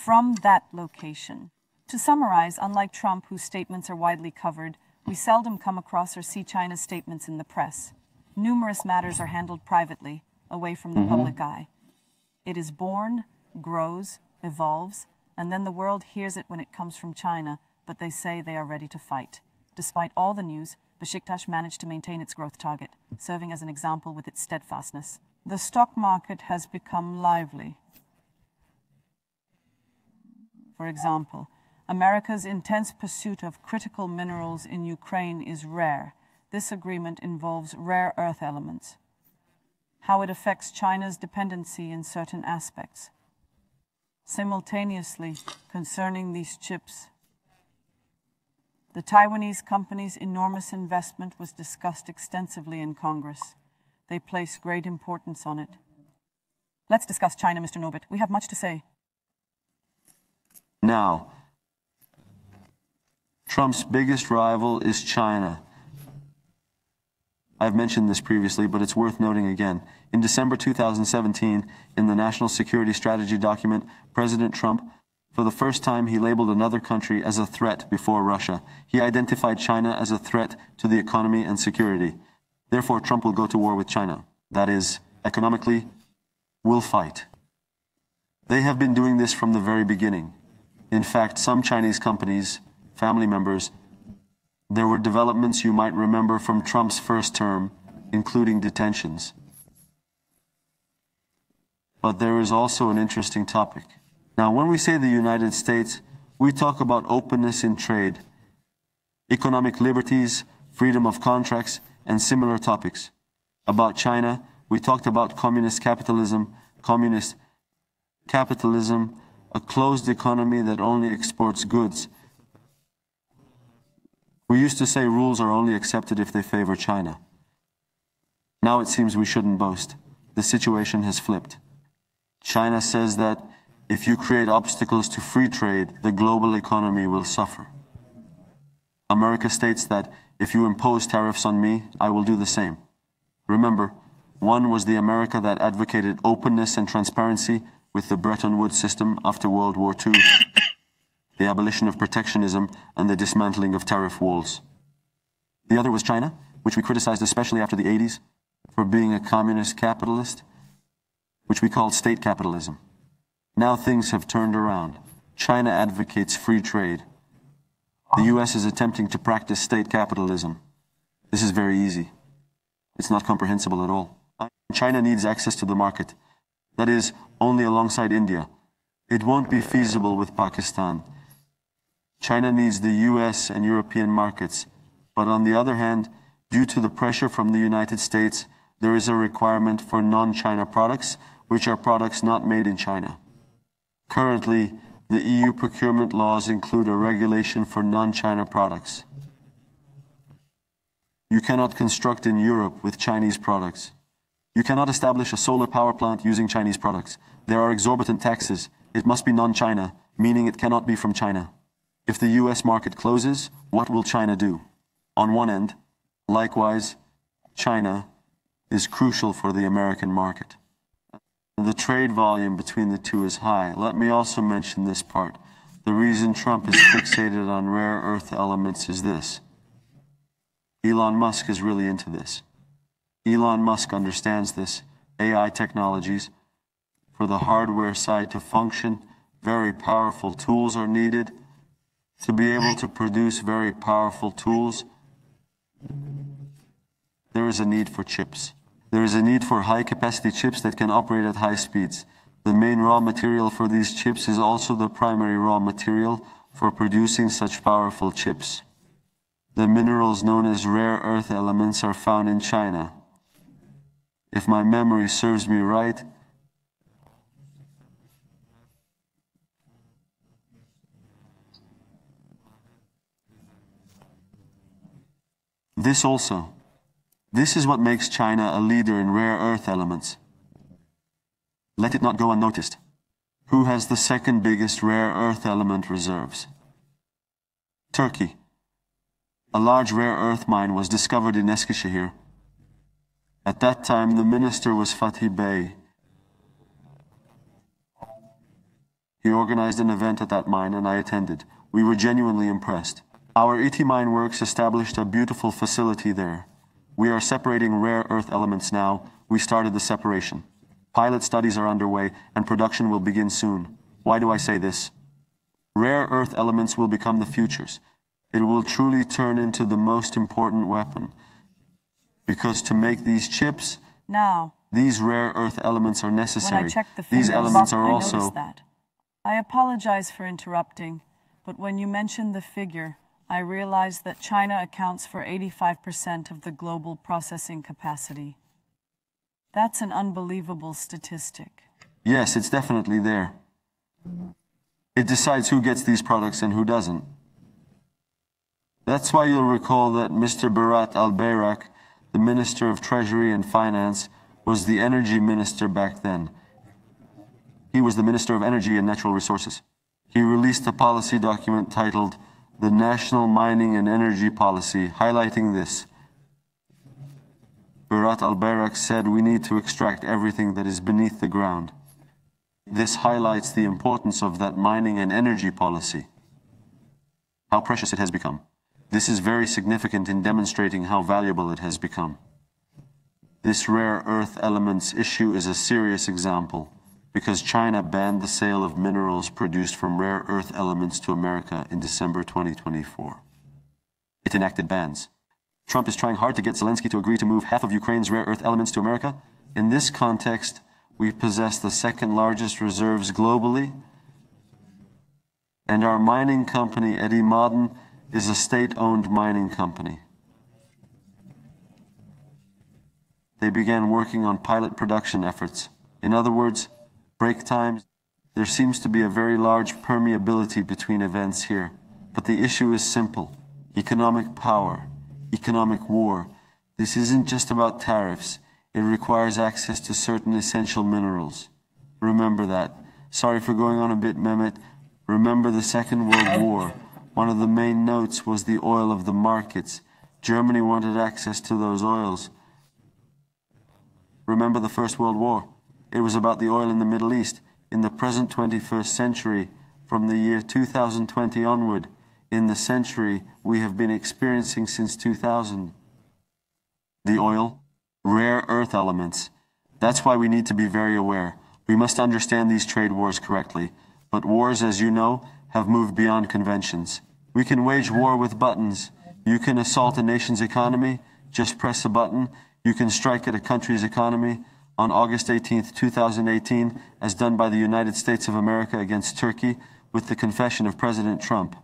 from that location. To summarize, unlike Trump, whose statements are widely covered, we seldom come across or see China's statements in the press. Numerous matters are handled privately, away from the public eye. It is born, grows, evolves, and then the world hears it when it comes from China, but they say they are ready to fight. Despite all the news, Besiktas managed to maintain its growth target, serving as an example with its steadfastness. The stock market has become lively. For example, America's intense pursuit of critical minerals in Ukraine is rare. This agreement involves rare earth elements. How it affects China's dependency in certain aspects. Simultaneously, concerning these chips, the Taiwanese company's enormous investment was discussed extensively in Congress. They place great importance on it. Let's discuss China, Mr. Norbert. We have much to say. Now, Trump's biggest rival is China. I've mentioned this previously, but it's worth noting again. In December 2017, in the National Security Strategy document, President Trump, for the first time, he labeled another country as a threat before Russia. He identified China as a threat to the economy and security. Therefore, Trump will go to war with China. That is, economically, will fight. They have been doing this from the very beginning. In fact, some Chinese companies, family members, there were developments you might remember from Trump's first term, including detentions. But there is also an interesting topic. Now, when we say the United States, we talk about openness in trade, economic liberties, freedom of contracts, and similar topics. About China, we talked about communist capitalism, a closed economy that only exports goods. We used to say rules are only accepted if they favor China. Now it seems we shouldn't boast. The situation has flipped. China says that if you create obstacles to free trade, the global economy will suffer. America states that if you impose tariffs on me, I will do the same. Remember, one was the America that advocated openness and transparency with the Bretton Woods system after World War II, the abolition of protectionism, and the dismantling of tariff walls. The other was China, which we criticized especially after the 80s for being a communist capitalist, which we called state capitalism. Now things have turned around. China advocates free trade. The US is attempting to practice state capitalism. This is very easy. It's not comprehensible at all. China needs access to the market. That is, only alongside India. It won't be feasible with Pakistan. China needs the US and European markets. But on the other hand, due to the pressure from the United States, there is a requirement for non-China products, which are products not made in China. Currently, the EU procurement laws include a regulation for non-China products. You cannot construct in Europe with Chinese products. You cannot establish a solar power plant using Chinese products. There are exorbitant taxes. It must be non-China, meaning it cannot be from China. If the US market closes, what will China do? On one end, likewise, China is crucial for the American market. The trade volume between the two is high. Let me also mention this part. The reason Trump is fixated on rare earth elements is this. Elon Musk is really into this. Elon Musk understands this. AI technologies, for the hardware side to function, very powerful tools are needed. To be able to produce very powerful tools, there is a need for chips. There is a need for high-capacity chips that can operate at high speeds. The main raw material for these chips is also the primary raw material for producing such powerful chips. The minerals known as rare earth elements are found in China. If my memory serves me right, this is what makes China a leader in rare earth elements. Let it not go unnoticed. Who has the second biggest rare earth element reserves? Turkey. A large rare earth mine was discovered in Eskişehir. At that time, the minister was Fatih Bey. He organized an event at that mine and I attended. We were genuinely impressed. Our ET Mine Works established a beautiful facility there. We are separating rare earth elements now. We started the separation. Pilot studies are underway and production will begin soon. Why do I say this? Rare earth elements will become the futures. It will truly turn into the most important weapon. Because to make these chips, Now, these rare earth elements are necessary. when I checked the These figures, elements are I also... noticed that. I apologize for interrupting, but when you mentioned the figure, I realized that China accounts for 85% of the global processing capacity. That's an unbelievable statistic. Yes, it's definitely there. It decides who gets these products and who doesn't. That's why you'll recall that Mr. Berat Albayrak, the Minister of Treasury and Finance, was the energy minister back then. He was the Minister of Energy and Natural Resources. He released a policy document titled the National Mining and Energy Policy, highlighting this. Berat Albayrak said we need to extract everything that is beneath the ground. This highlights the importance of that mining and energy policy. How precious it has become. This is very significant in demonstrating how valuable it has become. This rare earth elements issue is a serious example because China banned the sale of minerals produced from rare earth elements to America in December 2024. It enacted bans. Trump is trying hard to get Zelensky to agree to move half of Ukraine's rare earth elements to America. In this context, we possess the second largest reserves globally, and our mining company, Eti Maden, is a state-owned mining company. They began working on pilot production efforts. In other words, break times. There seems to be a very large permeability between events here, but the issue is simple. Economic power, economic war. This isn't just about tariffs. It requires access to certain essential minerals. Remember that. Sorry for going on a bit, Mehmet. Remember the Second World War. One of the main notes was the oil of the markets. Germany wanted access to those oils. Remember the First World War. It was about the oil in the Middle East. In the present 21st century, from the year 2020 onward, in the century we have been experiencing since 2000. The oil, rare earth elements. That's why we need to be very aware. We must understand these trade wars correctly. But wars, as you know, have moved beyond conventions. We can wage war with buttons. You can assault a nation's economy, just press a button. You can strike at a country's economy. On August 18th, 2018, as done by the United States of America against Turkey, with the confession of President Trump.